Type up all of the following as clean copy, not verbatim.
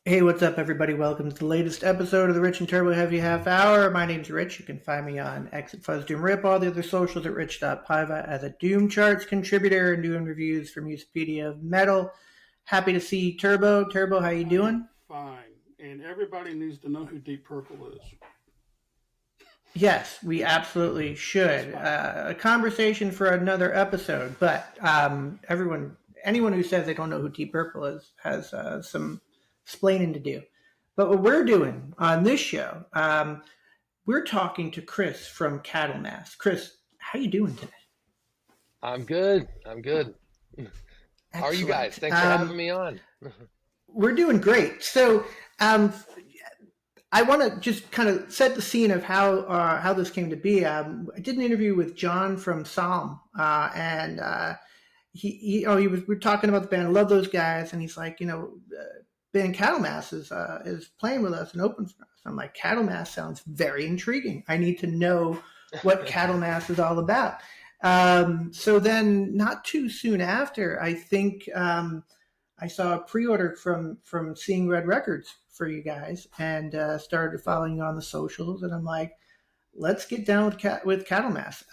Hey, what's up, everybody? Welcome to the latest episode of the Rich and Turbo Heavy Half Hour. My name's Rich. You can find me on Exit Fuzz Doom Rip, all the other socials at rich.piva as a Doom Charts contributor and doing reviews for Musicpedia of Metal. Happy to see Turbo. Turbo, how you I am doing? fine, and everybody needs to know who Deep Purple is. Yes, we absolutely That's should. fine. A conversation for another episode, but anyone who says they don't know who Deep Purple is has some explaining to do. But what we're doing on this show, we're talking to Chris from Cattlemass. Chris, how you doing today? I'm good. I'm good. How are you guys? Excellent. Thanks for having me on. We're doing great. So, um, I want to just kind of set the scene of how this came to be. I did an interview with John from Psalm, and he was we were talking about the band. I love those guys, and he's like, band Cattlemass is playing with us and open for us. I'm like, Cattlemass sounds very intriguing. I need to know what Cattlemass is all about. So then, not too soon after, I think I saw a pre-order from Seeing Red Records for you guys, and started following you on the socials. And I'm like, let's get down with Cattlemass.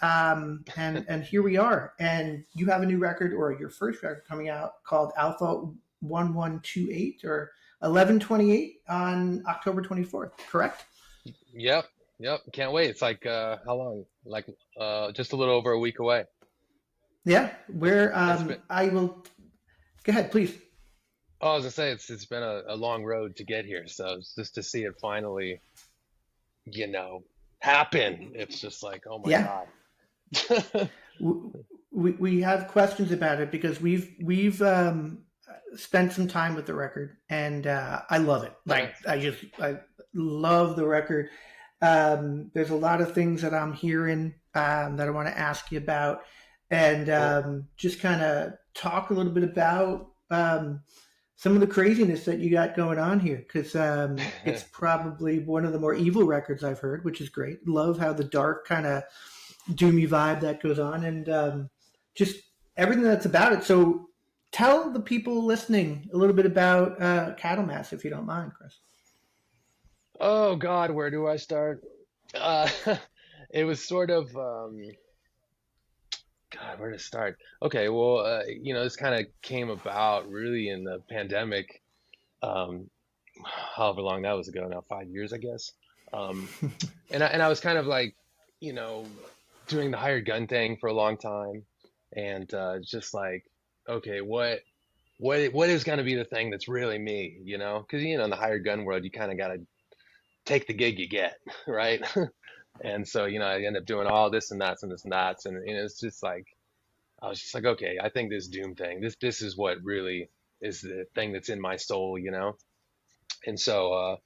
And here we are. And you have a new record, or your first record coming out, called Alpha 1128 or 1128 on October 24th. Correct? Yep. Yep. Can't wait. It's like how long? Like just a little over a week away. Yeah. Where It's been I will go ahead, please. oh, I was gonna say it's been a long road to get here. So it's just to see it finally, you know, happen. It's just like, oh my Yeah. God. We have questions about it because we've spent some time with the record, and I love it. Like Nice. I love the record. There's a lot of things that I'm hearing that I want to ask you about, and Cool. just kind of talk a little bit about some of the craziness that you got going on here, because it's probably one of the more evil records I've heard, which is great. Love how the dark kind of doomy vibe that goes on, and just everything that's about it. So tell the people listening a little bit about Cattlemass, if you don't mind, Chris. Oh God, where do I start? Uh, it was sort of God, where to start? Okay, well, this kind of came about really in the pandemic, um, however long that was ago now, 5 years, I guess. Um, and I was kind of like, you know, doing the hired gun thing for a long time, and just like, okay, what is going to be the thing that's really me, you know? Because in the hired gun world, you kind of got to take the gig you get, right? And so I end up doing all this and that and this and that, and it's just like I was just like, okay, I think this Doom thing, this is what really is the thing that's in my soul, you know? And so,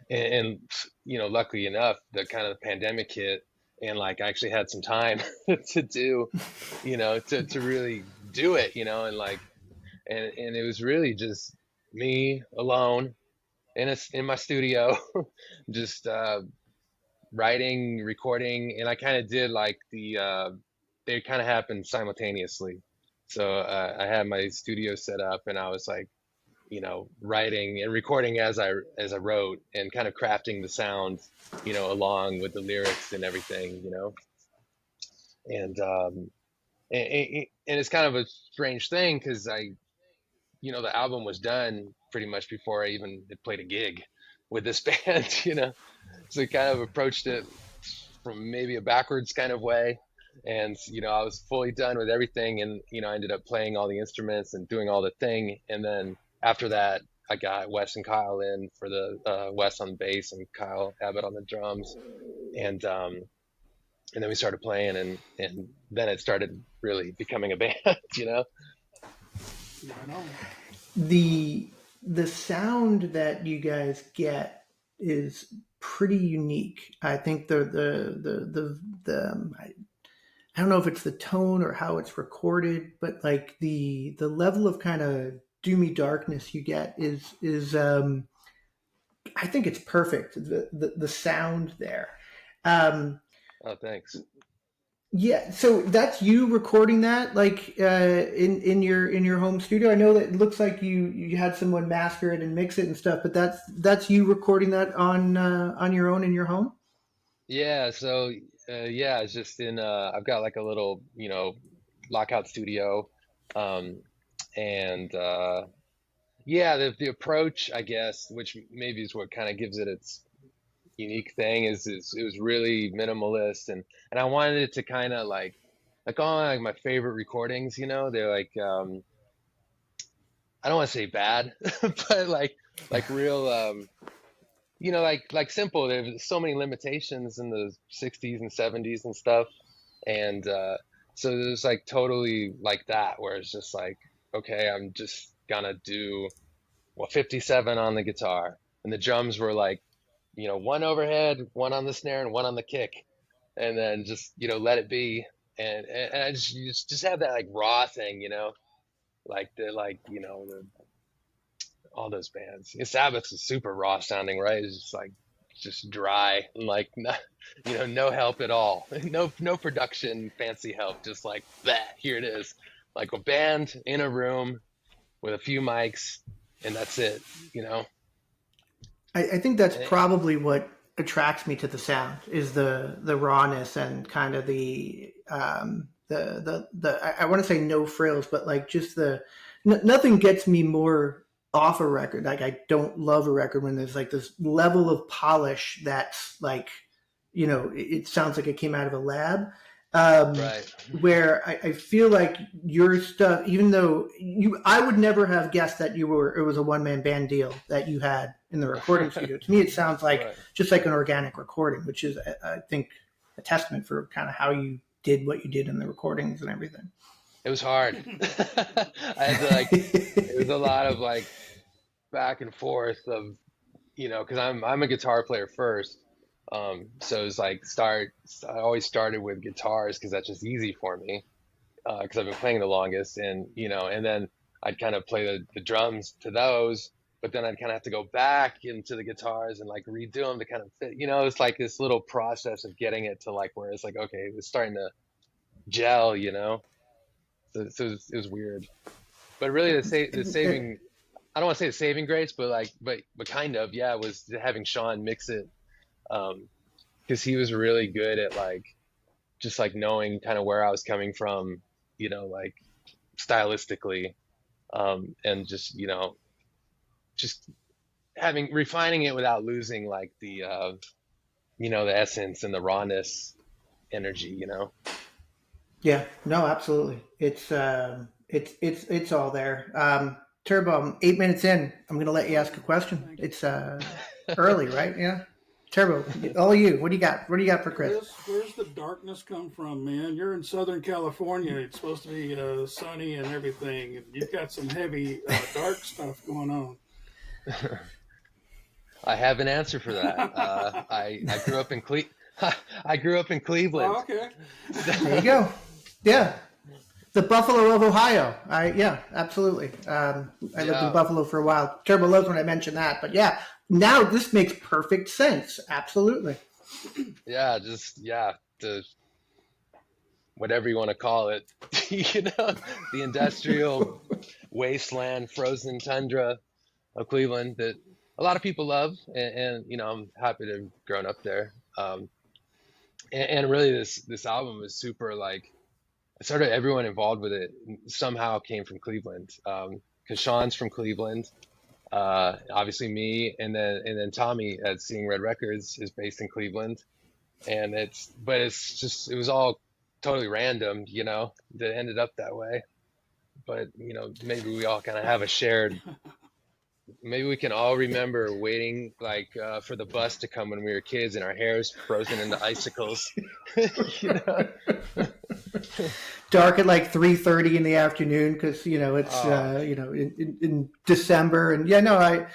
and luckily enough, the kind of pandemic hit, and like I actually had some time to do, to really do it, and like, and it was really just me alone in my studio, just writing, recording, and I kind of did like they kind of happened simultaneously. So I had my studio set up, and I was like, writing and recording as I wrote, and kind of crafting the sound, along with the lyrics and everything, and and it's kind of a strange thing because the album was done pretty much before I even had played a gig with this band, so I kind of approached it from maybe a backwards kind of way. And, I was fully done with everything. And, I ended up playing all the instruments and doing all the thing. And then after that, I got Wes and Kyle in for the Wes on bass and Kyle Abbott on the drums. And then we started playing, and then it started really becoming a band, you know? Right on. the the sound that you guys get is pretty unique. I think I don't know if it's the tone or how it's recorded, but like the level of kind of doomy darkness you get is I think it's perfect. The sound there. Um, Oh, thanks. Yeah, so that's you recording that, like in your home studio. I know that it looks like you had someone master it and mix it and stuff, but that's you recording that on your own in your home. Yeah, so yeah, it's just in I've got like a little, lockout studio. Um and yeah, the approach, I guess, which maybe is what kind of gives it its unique thing is it was really minimalist, and I wanted it to kind of like all my favorite recordings, they're like I don't want to say bad, but like real like simple. There's so many limitations in the 60s and 70s and stuff. And so it was like totally like that, where it's just like, okay, I'm just gonna do, well, 57 on the guitar. And the drums were like, one overhead, one on the snare, and one on the kick. And then just, let it be. And I just, you just have that like raw thing, like all those bands. Yeah, Sabbath is super raw sounding, right? It's just like just dry and like no help at all. No production fancy help. Just like that. Here it is. Like a band in a room with a few mics, and that's it. You know. I think that's And probably what attracts me to the sound is the rawness and kind of the I want to say no frills, but like just nothing gets me more off a record. Like I don't love a record when there's like this level of polish that's like, it sounds like it came out of a lab. Um, right. where I feel like your stuff, even though I would never have guessed that it was a one man band deal that you had in the recording studio. To me, it sounds like Right. just like an organic recording, which is, I think, a testament for kind of how you did what you did in the recordings and everything. It was hard. I had to like. It was a lot of like back and forth of because I'm a guitar player first. So it's like I always started with guitars because that's just easy for me, because I've been playing the longest, and then I'd kind of play the drums to those, but then I'd kind of have to go back into the guitars and like redo them to kind of fit. It's like this little process of getting it to like where it's like, okay, it's starting to gel. So it was weird, but really the saving. I don't want to say the saving grace, but like, but kind of, yeah, was having Sean mix it, because he was really good at like just like knowing kind of where I was coming from, like stylistically, and just having refining it without losing like the essence and the rawness energy. Yeah, no, absolutely. It's all there. Turbo, I'm 8 minutes in. I'm going to let you ask a question. Thank you. It's early, right? Yeah. Turbo, all you. What do you got? What do you got for Chris? Where's the darkness come from, man? You're in Southern California. It's supposed to be sunny and everything. And you've got some heavy, dark stuff going on. I have an answer for that. I grew up in I grew up in Cleveland. Oh, okay. There you go. Yeah. The Buffalo of Ohio. Yeah, absolutely. I lived in Yeah, Buffalo for a while. Turbo loves when I mentioned that, but yeah, now this makes perfect sense. Absolutely. yeah, just yeah, the whatever you want to call it, the industrial wasteland, frozen tundra of Cleveland that a lot of people love, and I'm happy to have grown up there. And really, this album is super like sort of everyone involved with it somehow came from Cleveland, because Sean's from Cleveland, obviously me, and then Tommy at Seeing Red Records is based in Cleveland, and it's just it was all totally random, that ended up that way. But maybe we all kind of have a shared. Maybe we can all remember waiting like for the bus to come when we were kids and our hair's frozen into icicles. you know? Dark at like 3:30 in the afternoon because it's Oh, in December, and yeah, no,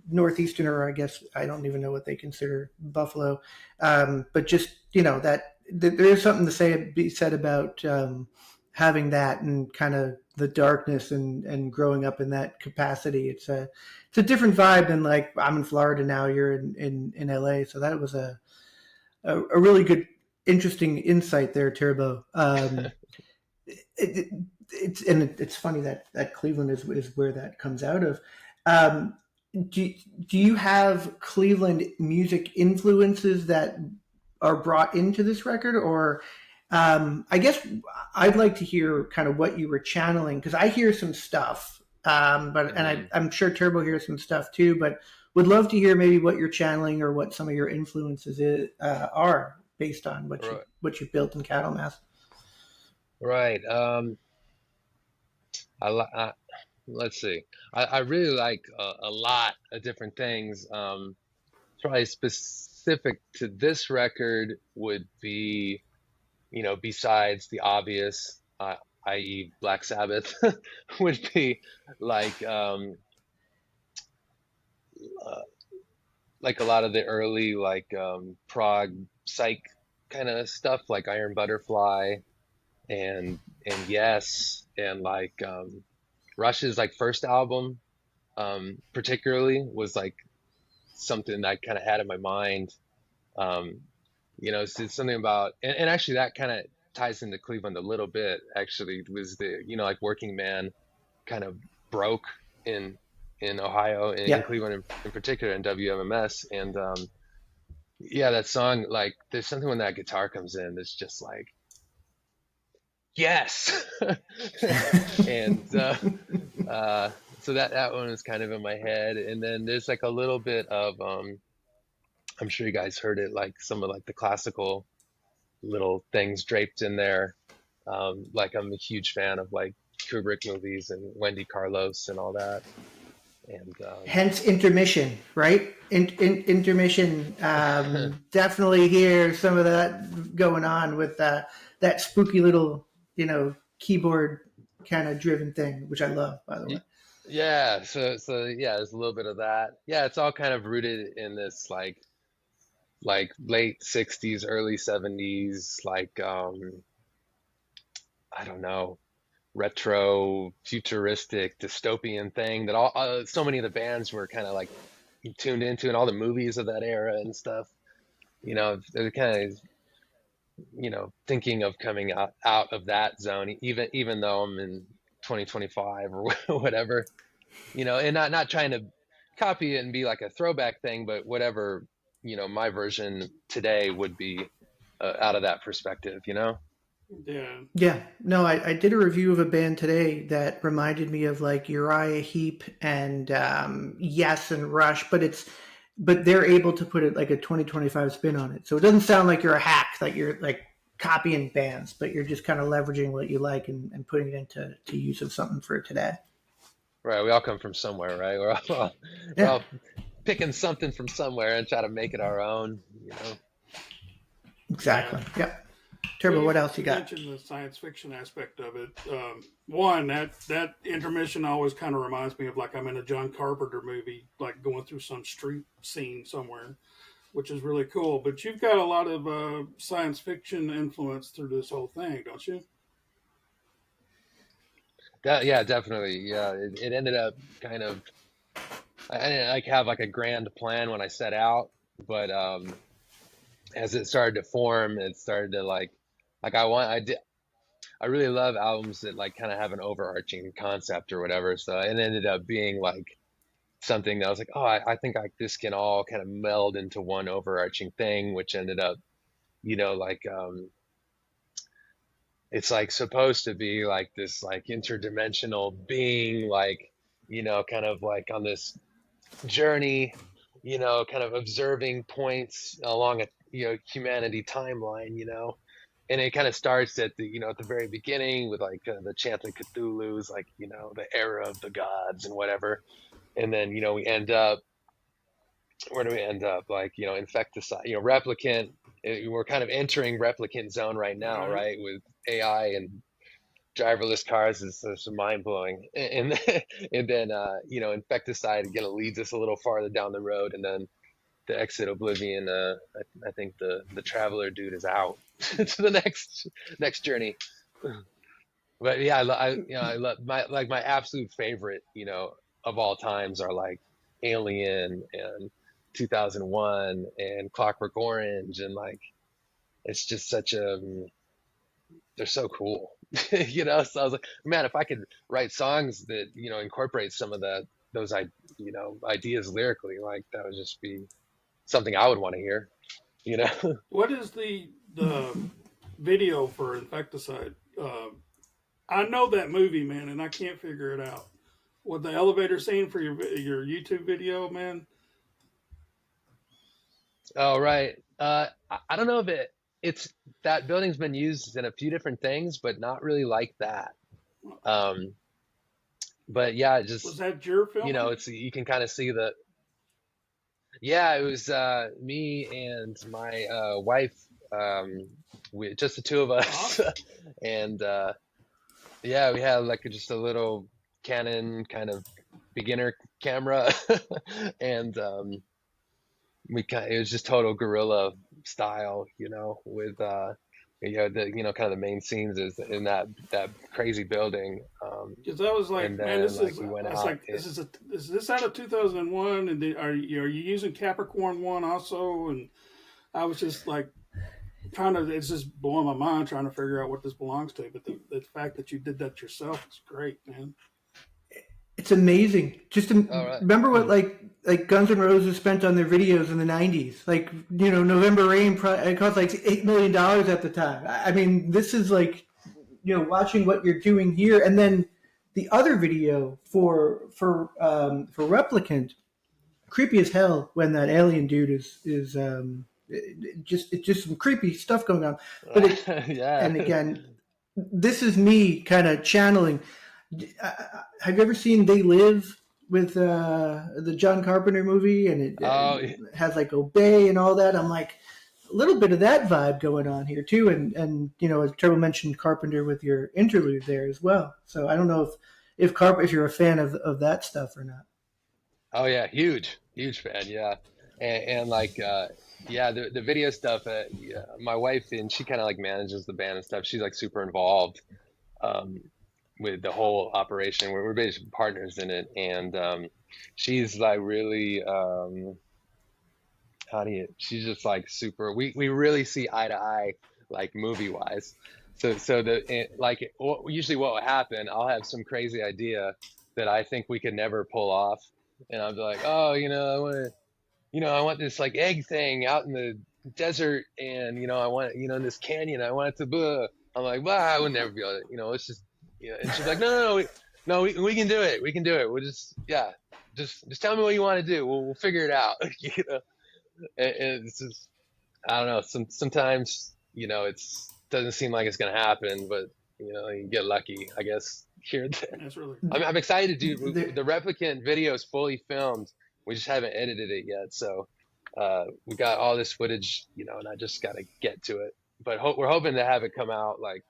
northeasterner, I guess. I don't even know what they consider Buffalo, but just there's something to be said about having that and kind of the darkness and growing up in that capacity. It's a different vibe than like I'm in Florida now. You're in LA, so that was a really good interesting insight there, Turbo. It, it's funny that Cleveland is where that comes out of. Um, do you have Cleveland music influences that are brought into this record, or I guess I'd like to hear kind of what you were channeling, because I hear some stuff, but and Hmm. I'm sure Turbo hears some stuff too, but would love to hear maybe what you're channeling or what some of your influences are based on Right. what you've built in Cattlemass. Right. I, li- I let's see. I really like a lot of different things. Probably specific to this record would be, besides the obvious, i.e., Black Sabbath, would be like uh, like a lot of the early prog psych kind of stuff, like Iron Butterfly and Yes, and Rush's like first album, particularly was like something that I kind of had in my mind. Um, it's something about, and actually that kind of ties into Cleveland a little bit. Actually, was the like working man kind of broke in Ohio, in Yeah. Cleveland in particular, in WMMS, and yeah, that song, like there's something when that guitar comes in that's just like yes, and uh, so that one is kind of in my head, and then there's like a little bit of I'm sure you guys heard it, like some of like the classical little things draped in there. Like I'm a huge fan of like Kubrick movies and Wendy Carlos and all that. And Hence intermission, right? Intermission. Definitely hear some of that going on with that spooky little, keyboard kind of driven thing, which I love, by the way. yeah, so yeah, there's a little bit of that. Yeah, it's all kind of rooted in this like late 60s, early 70s, like I don't know, retro, futuristic, dystopian thing that all so many of the bands were kind of like tuned into, and all the movies of that era and stuff. They're kind of thinking of coming out of that zone, even though I'm in 2025 or whatever, and not trying to copy it and be like a throwback thing, but whatever, my version today would be out of that perspective. Yeah. Yeah, no, I did a review of a band today that reminded me of like Uriah Heep and Yes and Rush, but they're able to put it like a 2025 spin on it. So it doesn't sound like you're a hack, like you're like copying bands, but you're just kind of leveraging what you like and putting it into use of something for today. Right, we all come from somewhere, right? We're Yeah, all picking something from somewhere and try to make it our own. Yeah. exactly. Yeah. Well, Turbo, you what else you got? mentioned the science fiction aspect of it. One, that intermission always kind of reminds me of like I'm in a John Carpenter movie, like going through some street scene somewhere, which is really cool. But you've got a lot of science fiction influence through this whole thing, don't you? Yeah, definitely. Yeah, it ended up kind of. I didn't like have like a grand plan when I set out, but as it started to form, it started to like I really love albums that like kind of have an overarching concept or whatever. So it ended up being like something that I was like, oh, I think like this can all kind of meld into one overarching thing, which ended up, like it's like supposed to be like this like interdimensional being, like, kind of like on this journey, kind of observing points along a humanity timeline. And it kind of starts at the very beginning with like the chant of Cthulhu's, like the era of the gods and whatever, and then we end up, where do we end up, like infecticide, replicant. We're kind of entering replicant zone right now, Right. right, with AI and driverless cars is so mind blowing, and then infecticide again leads us a little farther down the road, and then the exit oblivion. I think the traveler dude is out to the next journey. But yeah, I love my absolute favorite, of all times are like Alien and 2001 and Clockwork Orange, and like it's just such a, they're so cool, you know. So I was like, man, if I could write songs that, you know, incorporate some of those you know, ideas lyrically, like that would just be something I would want to hear, you know. What is the video for Infecticide? I know that movie, man, and I can't figure it out. What the elevator scene for your YouTube video, man? Oh, right. I don't know if it's that building's been used in a few different things, but not really like that. Um, but yeah, Was just, that your you know, filming? it's, you can kind of see the, yeah, it was me and my wife, just the two of us, Awesome. and yeah, we had like just a little Canon kind of beginner camera, and it was just total guerrilla style, you know, with you know, the, you know, kind of the main scenes is in that crazy building, Because I was and like, man, then this like is. we went I was out. like, is this out of 2001? And are you using Capricorn One also? And I was just like trying to. It's just blowing my mind trying to figure out what this belongs to. But the fact that you did that yourself is great, man. It's amazing. Just to All right. remember what like Guns N' Roses spent on their videos in the '90s. Like, you know, November Rain it cost like $8 million at the time. I mean, this is like, you know, watching what you're doing here, and then the other video for Replicant, creepy as hell when that alien dude is it's just some creepy stuff going on. But Yeah. and again, this is me kind of channeling. Have you ever seen They Live with the John Carpenter movie? And Oh, it has like Obey and all that. I'm like a little bit of that vibe going on here too. And you know, as Turbo mentioned Carpenter with your interlude there as well. So I don't know if you're a fan of that stuff or not. oh yeah, huge fan, yeah. And like yeah, the video stuff, yeah, my wife, and she kind of like manages the band and stuff. She's like super involved um with the whole operation. We're basically partners in it, and she's like really how do you, she's just like super, we really see eye to eye, like movie wise. So like usually what will happen, I'll have some crazy idea that I think we could never pull off, and I'll be like, oh, you know, I want to, you know, I want this like egg thing out in the desert, and you know, I want, you know, in this canyon, I want it to blah. I'm like, well, I would never be able to, you know, it's just, you know. And she's like, we can do it, we can do it, we'll just, yeah, just tell me what you want to do, we'll figure it out. You know, and it's just, I don't know. Sometimes, you know, it's doesn't seem like it's gonna happen, but you know, you get lucky, I guess. Here and there. That's really I'm excited, dude. The, The replicant video is fully filmed. We just haven't edited it yet, so we got all this footage, you know, and I just gotta get to it. But we're hoping to have it come out like,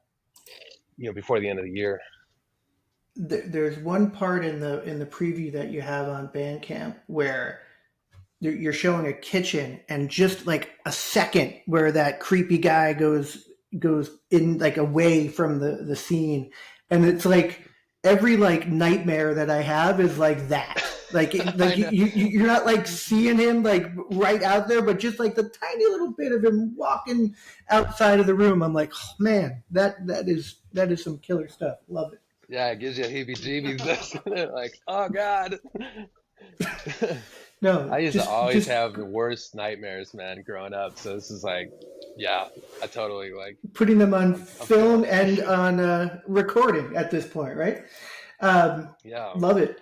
you know, before the end of the year. there's one part in the preview that you have on Bandcamp where you're showing a kitchen and just like a second where that creepy guy goes in like away from the scene, and it's like every like nightmare that I have is like that. Like I like know. you're not like seeing him like right out there, but just like the tiny little bit of him walking outside of the room. I'm like, oh, man, that is some killer stuff. Love it. Yeah, it gives you heebie-jeebies, doesn't it? Like, oh God. No, I used to always just have the worst nightmares, man, growing up. So this is like, yeah, I totally like, putting them on I'm feeling film it. and on recording at this point, right? Yeah. Love it.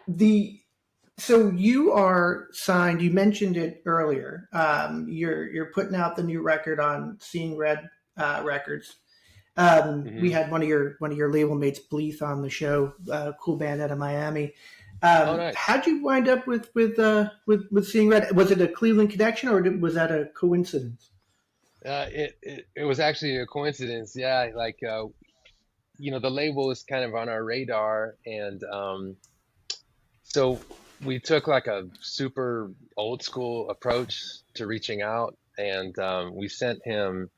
So you are signed. You mentioned it earlier. You're putting out the new record on Seeing Red Records. We Hmm. had one of your label mates, Bleeth, on the show. Cool band out of Miami. Oh, nice. How'd you wind up with Seeing Red? Was it a Cleveland connection, or was that a coincidence? It was actually a coincidence. Yeah, like you know, the label is kind of on our radar, and so we took like a super old school approach to reaching out, and we sent him.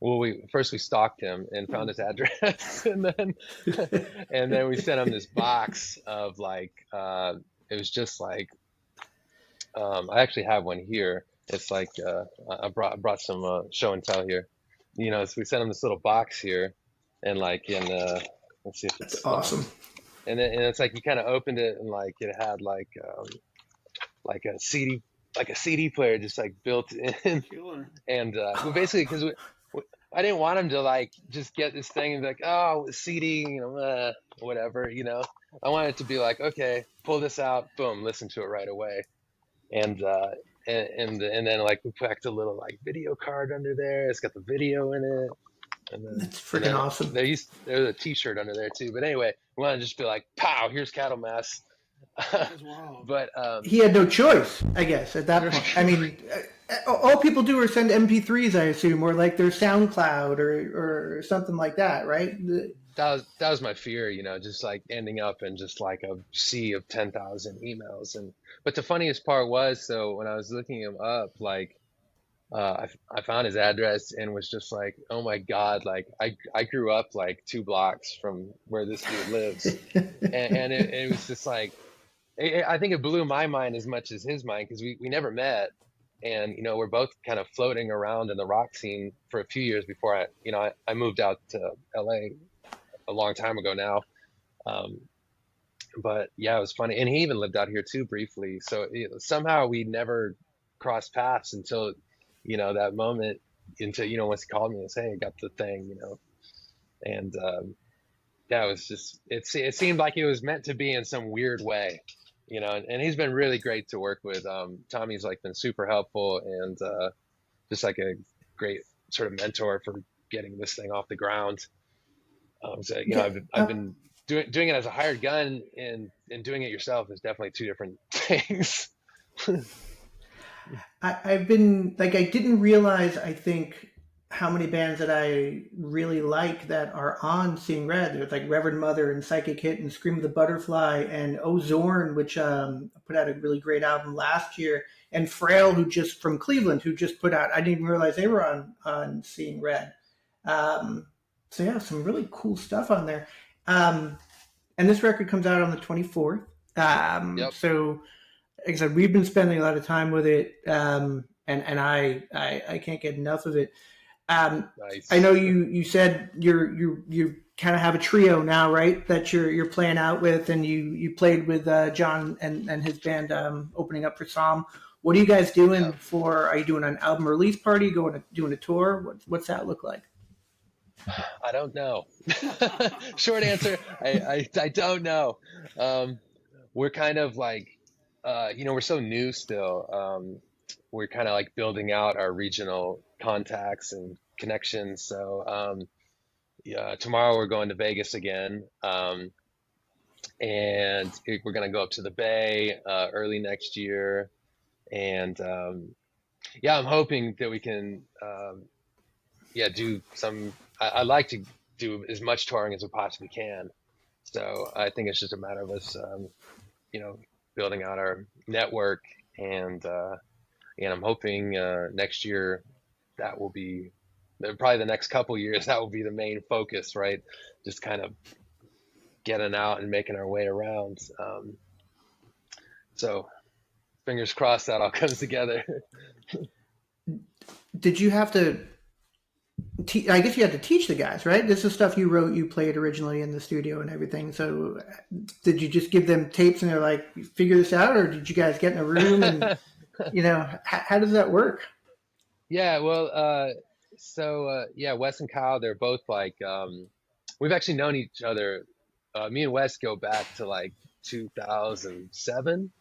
Well, we stalked him and found his address, and then we sent him this box of like it was just like I actually have one here. It's like I brought some show and tell here. So we sent him this little box here, and like in let's see if That's it's awesome. and it's like you kind of opened it, and like it had like a CD player just like built in. Killer. And well, basically, because I didn't want him to like just get this thing and be like, oh, CD, whatever, I wanted it to be like, okay, pull this out, boom, listen to it right away. And and then like we packed a little like video card under there. It's got the video in it, and then That's freaking awesome. there's a T-shirt under there too. But anyway, we want to just be like, pow, here's Cattlemass. That's wild. But He had no choice, I guess, at that point. I mean, all people do are send MP3s, I assume, or like their SoundCloud or something like that, right? that was my fear, just like ending up in just like a sea of 10,000 emails. But the funniest part was, so when I was looking him up, like I found his address and was just like, oh my God, like I grew up like 2 blocks from where this dude lives. And it was just like, I think it blew my mind as much as his mind, because we never met. And, we're both kind of floating around in the rock scene for a few years before I moved out to LA a long time ago now. Um, but yeah, it was funny. And he even lived out here too briefly. So somehow we never crossed paths until, that moment, until, once he called me and said, hey, I got the thing, and yeah, it was just, it seemed like it was meant to be in some weird way, and he's been really great to work with. Tommy's like been super helpful, and just like a great sort of mentor for getting this thing off the ground. So Yeah. I've been doing it as a hired gun, and doing it yourself is definitely two different things. I've been like, I didn't realize, I think, how many bands that I really like that are on Seeing Red. There's like Reverend Mother and Psychic Hit and Scream of the Butterfly and Ozorn, which put out a really great album last year, and Frail, who just from Cleveland, who just put out. I didn't even realize they were on Seeing Red. Um, so yeah, some really cool stuff on there. And this record comes out on the 24th. Yep. So like I said, we've been spending a lot of time with it, and I can't get enough of it. Nice. I know you said you kind of have a trio now, right? That you're playing out with, and you played with John and his band opening up for Psalm. What are you guys doing Yeah. for? Are you doing an album release party? Doing a tour? What's that look like? I don't know. Short answer, I don't know. We're kind of like, we're so new still. We're kind of like building out our regional contacts and connections. So, yeah, tomorrow we're going to Vegas again. And we're going to go up to the Bay, early next year. And, yeah, I'm hoping that we can, yeah, do some, I like to do as much touring as we possibly can. So I think it's just a matter of us, building out our network, and I'm hoping next year that will be, probably the next couple years, that will be the main focus, right? Just kind of getting out and making our way around. So fingers crossed that all comes together. Did you have to? I guess you had to teach the guys, right? This is stuff you wrote, you played originally in the studio and everything. So, did you just give them tapes and they're like, "Figure this out," or did you guys get in a room and how does that work? Yeah, well, yeah, Wes and Kyle, they're both like, we've actually known each other. Me and Wes go back to like 2007,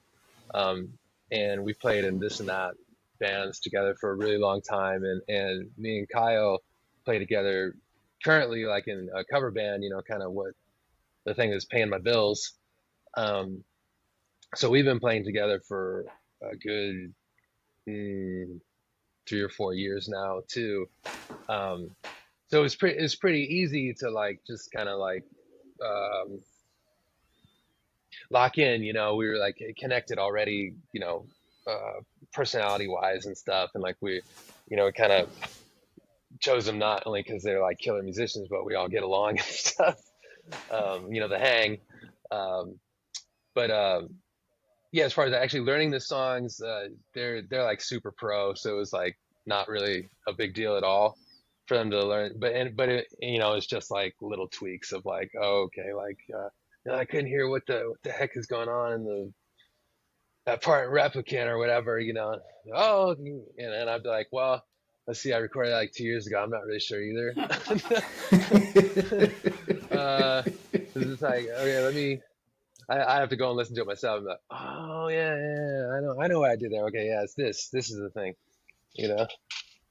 um, and we played in this and that bands together for a really long time. And me and Kyle play together currently, like in a cover band, kind of what the thing that's paying my bills. Um, so we've been playing together for a good 3 or 4 years now too. Um, so it's pretty easy to like just kind of like um, lock in. We were like connected already, personality wise and stuff, and like we kind of chose them not only because they're like killer musicians, but we all get along and stuff. The hang. Um, but yeah, as far as actually learning the songs, they're like super pro, so it was like not really a big deal at all for them to learn. But it, it's just like little tweaks of like, oh, okay, like I couldn't hear what the heck is going on in that part in replicant or whatever. Oh, and then I'd be like, well, let's see, I recorded that like 2 years ago. I'm not really sure either. It's just like, okay, I have to go and listen to it myself. I'm like, oh yeah, I know what I did there. Okay, yeah, it's this is the thing, you know.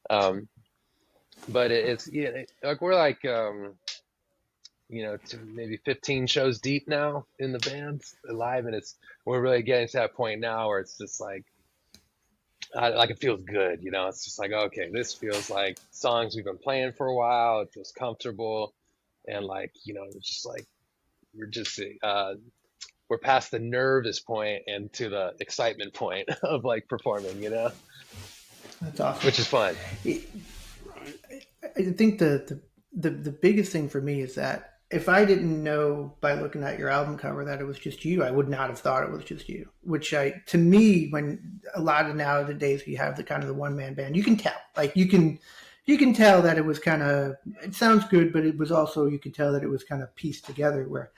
Um, but it's like we're like to maybe 15 shows deep now in the band live, and we're really getting to that point now where it's just like like it feels good. It's just like, okay, this feels like songs we've been playing for a while. It feels comfortable, and like it's just like we're just we're past the nervous point and to the excitement point of like performing. That's awesome. Which is fun. I think the biggest thing for me is that if I didn't know by looking at your album cover that it was just you, I would not have thought it was just you. Which to me, when a lot of nowadays you have the kind of the one man band, you can tell. Like you can tell that it was kind of, it sounds good, but it was also, you could tell that it was kind of pieced together. Where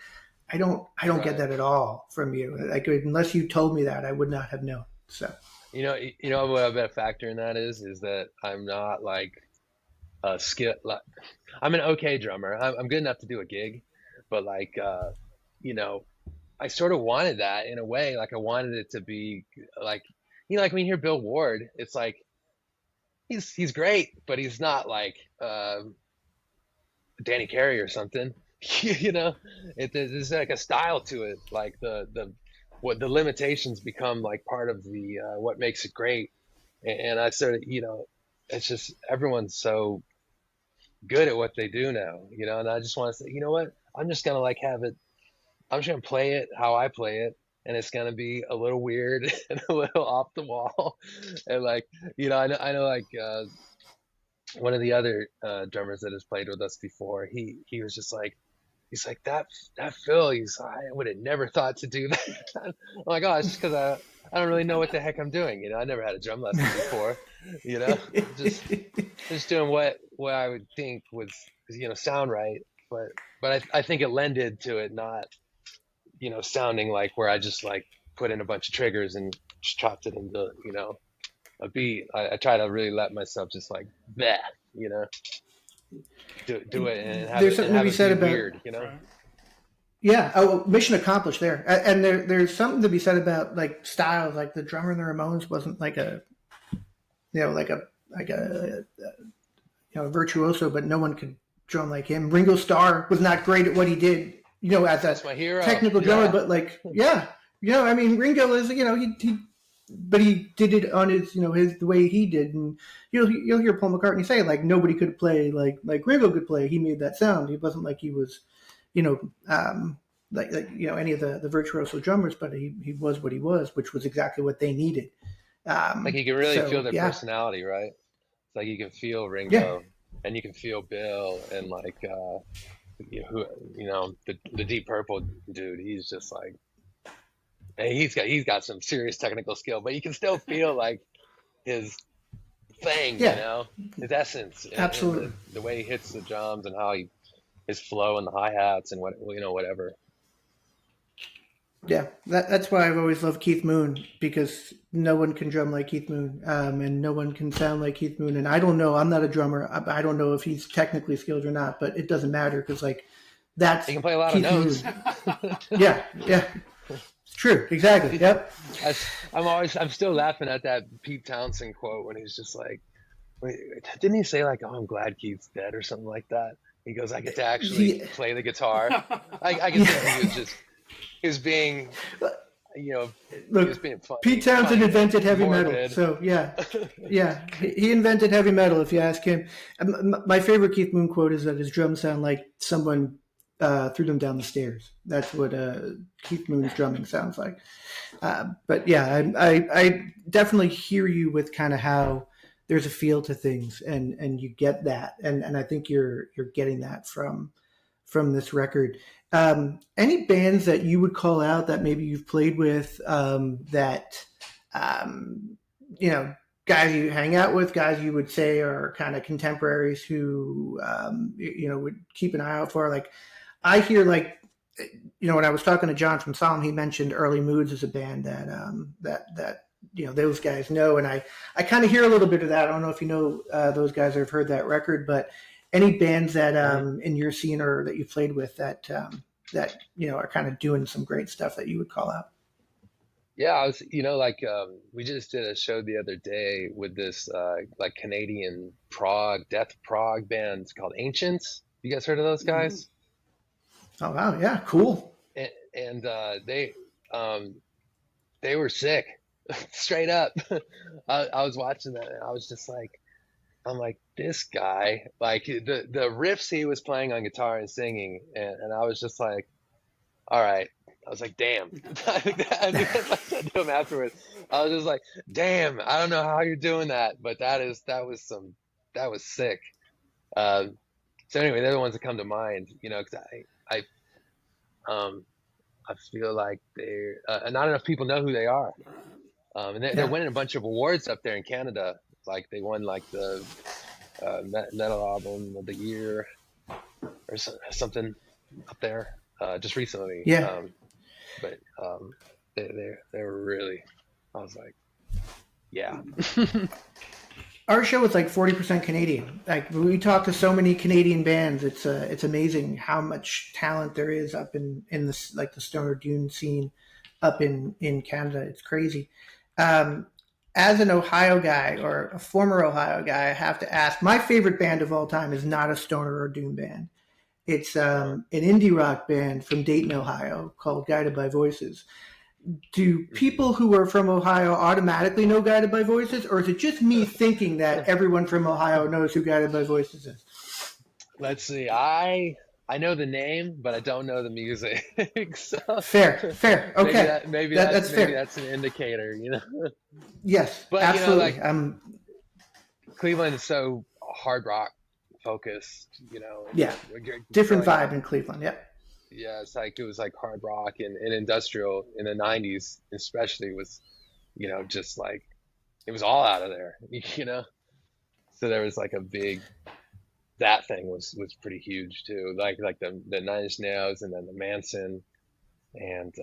I don't Right. get that at all from you. Like unless you told me that, I would not have known. So What I bet a factor in that is that I'm not like a skill. Like, I'm an okay drummer. I'm good enough to do a gig, but like I sort of wanted that in a way. Like I wanted it to be like like when you hear Bill Ward, it's like he's great, but he's not like Danny Carey or something. There's like a style to it. Like what the limitations become like part of the what makes it great. And I sort of it's just everyone's so good at what they do now, and I just want to say, you know what, I'm just gonna like have it. I'm just gonna play it how I play it, and it's gonna be a little weird and a little off the wall, and like I know like one of the other drummers that has played with us before, he was just like, he's like that Phil, I would have never thought to do that. I'm like, oh, it's just because I don't really know what the heck I'm doing. I never had a drum lesson before. Just doing what I would think would sound right. But I think it lended to it not sounding like where I just like put in a bunch of triggers and just chopped it into a beat. I try to really let myself just like that, do it and have there's it, something to be said about weird, Right. Yeah. Oh, mission accomplished there. And there's something to be said about like styles. Like the drummer in the Ramones wasn't like a virtuoso, but no one could drum like him. Ringo Starr was not great at what he did, as That's a my hero. technical drummer, but like, I mean, Ringo is, but he did it on his, the way he did. And you'll hear Paul McCartney say like, nobody could play like Ringo could play. He made that sound. He wasn't like he was, any of the virtuoso drummers, but he was what he was, which was exactly what they needed. Like you can really feel their personality, right? It's like you can feel Ringo, and you can feel Bill, and like the Deep Purple dude. He's just like, and he's got some serious technical skill, but you can still feel like his thing, his essence, Absolutely. and the way he hits the drums and how his flow and the hi hats and whatever. Yeah, that's why I've always loved Keith Moon, because no one can drum like Keith Moon, and no one can sound like Keith Moon. And I don't know, I'm not a drummer. I don't know if he's technically skilled or not, but it doesn't matter because like that's he can play a lot Keith of notes. Yeah, it's true, exactly. Yep. I'm still laughing at that Pete Townsend quote when he's just like, wait, didn't he say like, "Oh, I'm glad Keith's dead" or something like that? He goes, "I get to actually play the guitar." I can think he was being, Look, he was being funny. Pete Townsend invented heavy morbid. metal, so yeah, he invented heavy metal. If you ask him, my favorite Keith Moon quote is that his drums sound like someone threw them down the stairs. That's what Keith Moon's drumming sounds like. But yeah, I definitely hear you with kind of how there's a feel to things, and you get that, and I think you're getting that from this record. Any bands that you would call out that maybe you've played with that got guys you hang out with, guys you would say are kind of contemporaries who would keep an eye out for? Like, I hear like, when I was talking to John from Solemn, he mentioned Early Moods as a band that those guys know, and I kind of hear a little bit of that. I don't know if you know those guys or have heard that record, but any bands that in your scene or that you played with that are kind of doing some great stuff that you would call out. Yeah, I was, we just did a show the other day with this like Canadian death prog band called Ancients. You guys heard of those Mm-hmm. guys? Oh wow, yeah, cool. And they were sick, straight up. I was watching that and I was just like, I'm like, this guy, like the riffs he was playing on guitar and singing, and I was just like, all right. I was like, damn. I think I said to him afterwards. I was just like, damn, I don't know how you're doing that, but that was sick. So anyway, they're the ones that come to mind, because I feel like not enough people know who they are. And they're winning a bunch of awards up there in Canada. Like they won like the metal album of the year or something up there just recently. Yeah. But they were really, I was like, yeah. Our show is like 40% Canadian. Like we talk to so many Canadian bands, it's amazing how much talent there is up in this, like the stoner dune scene up in Canada. It's crazy. As an Ohio guy or a former Ohio guy, I have to ask, my favorite band of all time is not a stoner or doom band. It's an indie rock band from Dayton, Ohio called Guided by Voices. Do people who are from Ohio automatically know Guided by Voices, or is it just me thinking that everyone from Ohio knows who Guided by Voices is? Let's see. I know the name, but I don't know the music. So Fair. Okay. Maybe that's fair. That's an indicator, Yes, But absolutely. Cleveland is so hard rock focused, Yeah, different vibe in Cleveland. Yeah. Yeah, it was like hard rock and industrial in the 90s, especially was, just like it was all out of there, So there was like that thing was pretty huge too. Like the Nine Inch Nails and then the Manson and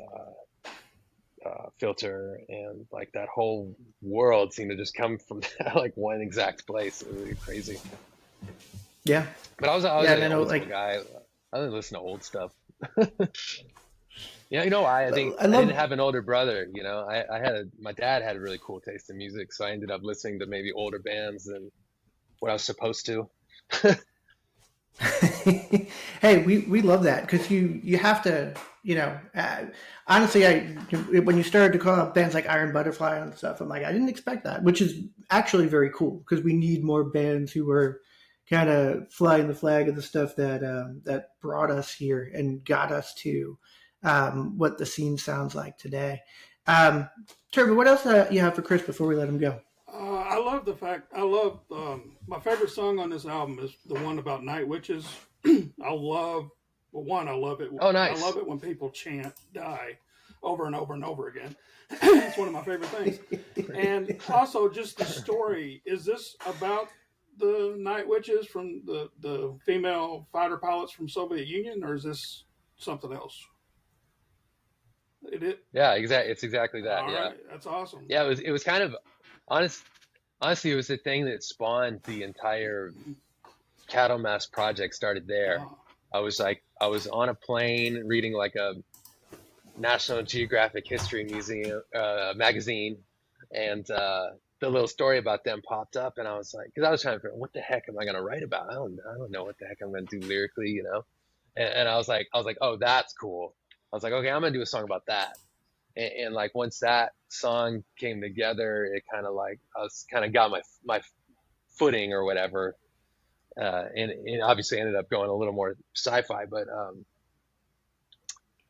Filter and like that whole world seemed to just come from like one exact place. It was really crazy. Yeah. But I was an old school guy. I didn't listen to old stuff. You know why? I think I didn't have an older brother. My dad had a really cool taste in music, so I ended up listening to maybe older bands than what I was supposed to. Hey, we love that because you have to, honestly, when you started to call out bands like Iron Butterfly and stuff, I'm like, I didn't expect that, which is actually very cool because we need more bands who are kind of flying the flag of the stuff that brought us here and got us to what the scene sounds like today. Turbo, what else you have for Chris before we let him go? I love my favorite song on this album is the one about night witches. I love it. Oh, nice. I love it when people chant "die" over and over and over again. It's one of my favorite things. And also just the story. Is this about the night witches from the female fighter pilots from Soviet Union, or is this something else? Yeah, exactly. It's exactly that. All yeah, right. That's awesome. Yeah, it was kind of honestly, it was the thing that spawned the entire Cattlemass project. Started there. Oh. I was on a plane reading like a National Geographic History Museum magazine, and the little story about them popped up, and I was like, because I was trying to figure out what the heck am I going to write about? I don't know what the heck I'm going to do lyrically, And I was like, oh, that's cool. I was like, okay, I'm going to do a song about that. And like once that song came together, it kind of like I was kind of got my footing or whatever, and it obviously ended up going a little more sci-fi, but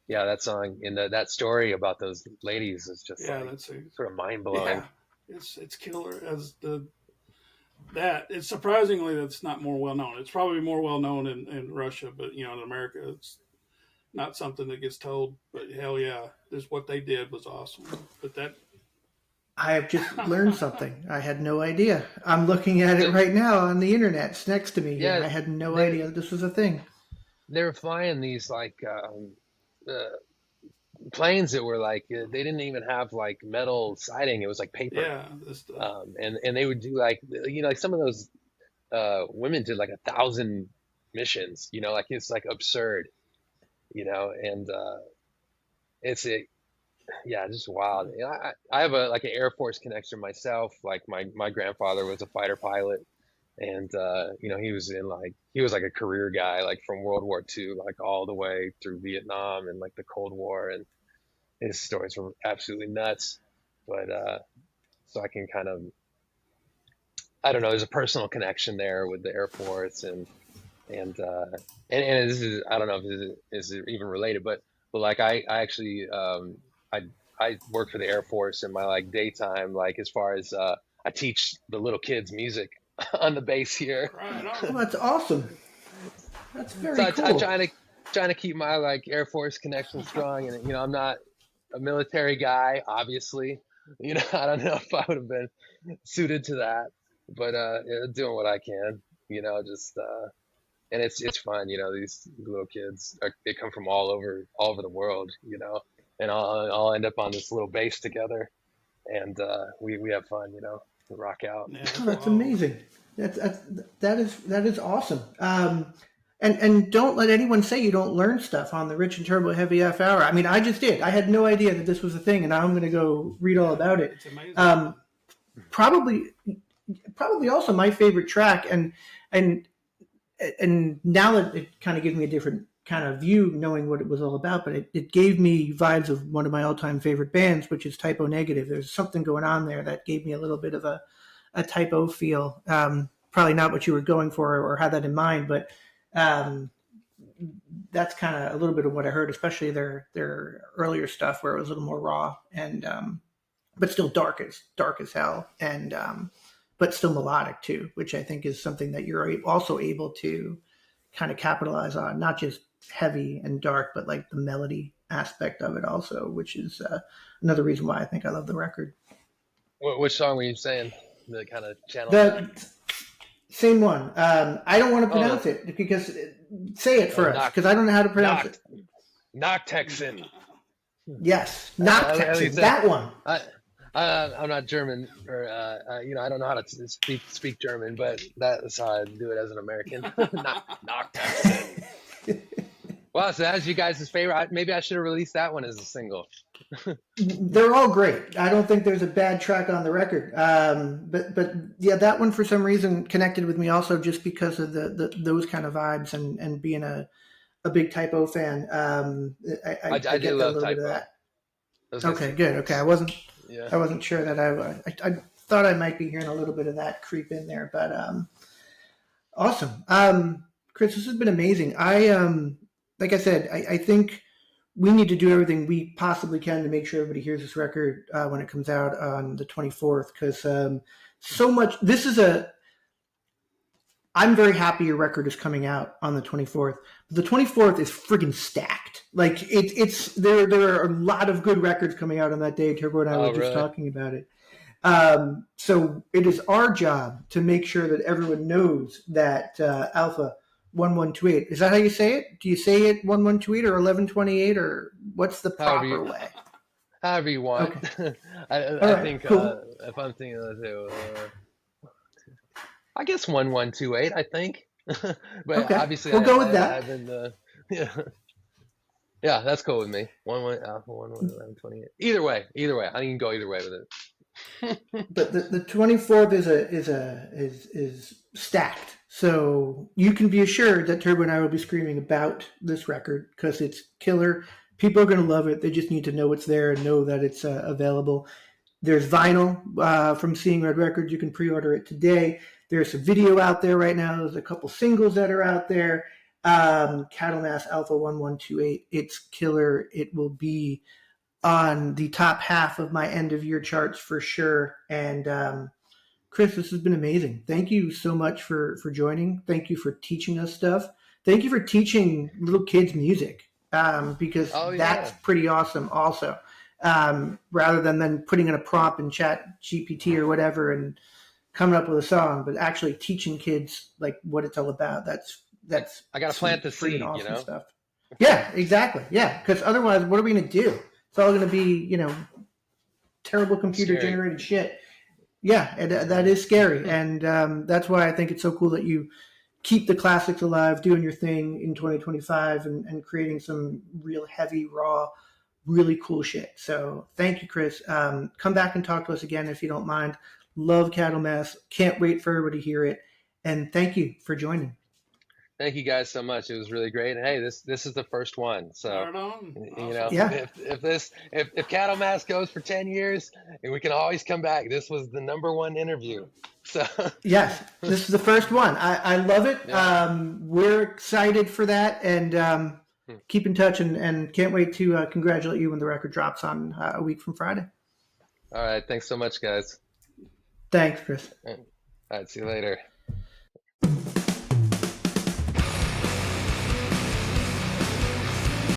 yeah, that song and that story about those ladies is just that's sort of mind blowing. Yeah, it's killer as it's surprisingly that's not more well known. It's probably more well known in Russia, but in America it's not something that gets told. But hell yeah, what they did was awesome. But I have just learned something. I had no idea. I'm looking at it right now on the internet. It's next to me here. Yeah, I had no they idea this was a thing. they were flying these like uh, planes that were like they didn't even have like metal siding. It was like paper. Yeah, this stuff. And they would do like like some of those women did like 1,000 missions. Like it's like absurd. And it's a yeah, just wild. I have a like an Air Force connection myself. Like my grandfather was a fighter pilot, and he was like a career guy, like from World War II, like all the way through Vietnam and like the Cold War, and his stories were absolutely nuts. But so I can kind of, I don't know, there's a personal connection there with the Air Force, and and this is, I don't know if this is even related, but like I actually I I work for the Air Force in my like daytime, like as far as I teach the little kids music on the base here. Right Oh, on. that's awesome. That's So very I'm cool. trying to keep my like Air Force connection strong, and I'm not a military guy, obviously. I don't know if I would have been suited to that, but yeah, doing what I can, just and it's fun, these little kids they come from all over the world, and I'll end up on this little base together, and we have fun, we rock out. Yeah, Oh, that's that's wild. amazing. That is awesome. And don't let anyone say you don't learn stuff on the Rich and Turbo Heavy F Hour. I mean, I just did. I had no idea that this was a thing, and now I'm going to go read all Yeah, about it. it's amazing. Um, probably, probably also my favorite track, and and now that it kind of gives me a different kind of view, knowing what it was all about, but it gave me vibes of one of my all-time favorite bands, which is Typo Negative. There's something going on there that gave me a little bit of a typo feel. Probably not what you were going for or had that in mind, but um, that's kind of a little bit of what I heard, especially their earlier stuff where it was a little more raw and but still dark as hell, and but still melodic too, which I think is something that you're also able to kind of capitalize on, not just heavy and dark, but like the melody aspect of it also, which is another reason why I think I love the record. Which song were you saying to kind of channel that? The same one. I don't want to Oh, pronounce it because say it for us knock because I don't know how to pronounce knock it. knock Texan. Yes, not As you Texan. said, That one. I'm not German, or I don't know how to speak German, but that's how I do it as an American. Knock Texan. Well, so that's you guys' favorite. Maybe I should have released that one as a single. They're all great. I don't think there's a bad track on the record. But yeah, that one for some reason connected with me also just because of the those kind of vibes and being a big Typo fan. I I do get a love little bit of typo. that. Those guys Okay, are good. cool. Okay, Yeah. I wasn't sure that I thought I might be hearing a little bit of that creep in there, but awesome. Chris, this has been amazing. Like I said, I think we need to do everything we possibly can to make sure everybody hears this record when it comes out on the 24th, because so much. This is a. I'm very happy your record is coming out on the 24th. The 24th is friggin' stacked. Like it's there. There are a lot of good records coming out on that day. Turbo and I were Oh, just really? talking about it. So it is our job to make sure that everyone knows that Alpha 1128. Is that how you say it? Do you say it 1128 or 1128 or what's the However proper you, way? however you want. Okay. All I right. think Cool. if I'm thinking of it, I guess 1128. I think, but Okay. obviously We'll go with I've that. been yeah. Yeah, that's cool with me. One alpha, 1128. Either way. I can go either way with it. But the 24th is stacked. So you can be assured that Turbo and I will be screaming about this record because it's killer. People are going to love it. They just need to know it's there and know that it's available. There's vinyl from Seeing Red Records. You can pre-order it today. There's a video out there right now. There's a couple singles that are out there. Cattlemass Alpha 1128. It's killer. It will be on the top half of my end of year charts for sure. And Chris, this has been amazing. Thank you so much for joining. Thank you for teaching us stuff. Thank you for teaching little kids music because Oh that's yeah. pretty awesome also. rather than then putting in a prompt in Chat GPT or whatever and coming up with a song, but actually teaching kids like what it's all about. That's I got to plant the seed, awesome stuff. Yeah, exactly. Yeah, because otherwise, what are we going to do? It's all going to be, terrible computer generated shit. Yeah, that is scary, and that's why I think it's so cool that you keep the classics alive, doing your thing in 2025, and creating some real heavy, raw, really cool shit. So thank you, Chris. Come back and talk to us again if you don't mind. Love Cattlemass. Can't wait for everybody to hear it. And thank you for joining. Thank you guys so much. It was really great. And hey, this is the first one. So Right on. if Cattlemass goes for 10 years, and we can always come back. This was the #1 interview. So yes, this is the first one. I love it. Yeah. We're excited for that, and keep in touch, and can't wait to congratulate you when the record drops on a week from Friday. All right. Thanks so much, guys. Thanks, Chris. All right. See you later.